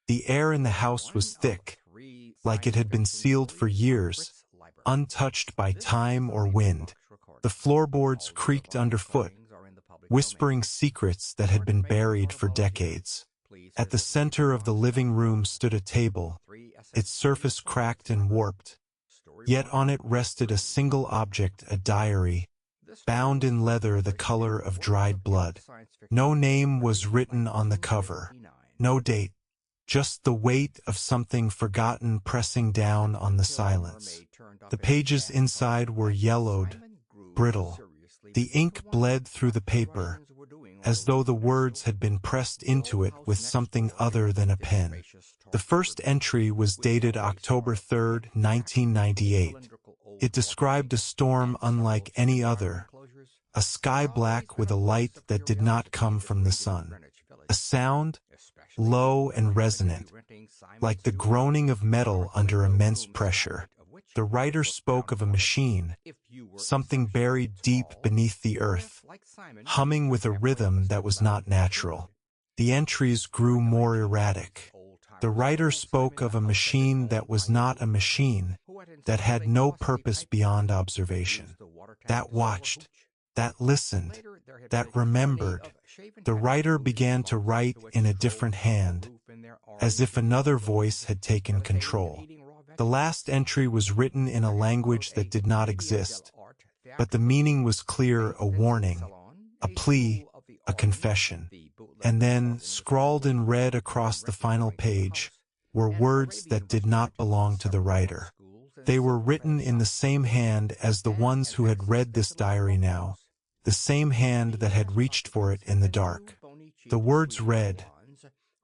The air in the house was thick, like it had been sealed for years, untouched by time or wind. The floorboards creaked underfoot, whispering secrets that had been buried for decades. At the center of the living room stood a table, its surface cracked and warped. Yet on it rested a single object, a diary, bound in leather the color of dried blood. No name was written on the cover, no date, just the weight of something forgotten pressing down on the silence. The pages inside were yellowed, brittle. The ink bled through the paper, as though the words had been pressed into it with something other than a pen. The first entry was dated October 3, 1998. It described a storm unlike any other, a sky black with a light that did not come from the sun. A sound, low and resonant, like the groaning of metal under immense pressure. The writer spoke of a machine, something buried deep beneath the earth, humming with a rhythm that was not natural. The entries grew more erratic. The writer spoke of a machine that was not a machine, that had no purpose beyond observation, that watched, that listened, that remembered. The writer began to write in a different hand, as if another voice had taken control. The last entry was written in a language that did not exist, but the meaning was clear, a warning, a plea, a confession. And then, scrawled in red across the final page, were words that did not belong to the writer. They were written in the same hand as the ones who had read this diary now, the same hand that had reached for it in the dark. The words read,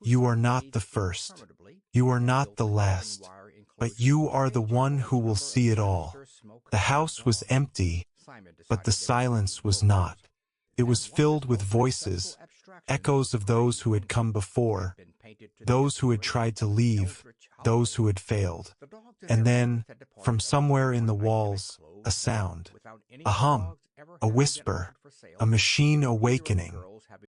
"You are not the first, you are not the last, but you are the one who will see it all." The house was empty, but the silence was not. It was filled with voices, echoes of those who had come before, those who had tried to leave, those who had failed. And then, from somewhere in the walls, a sound, a hum, a whisper, a machine awakening.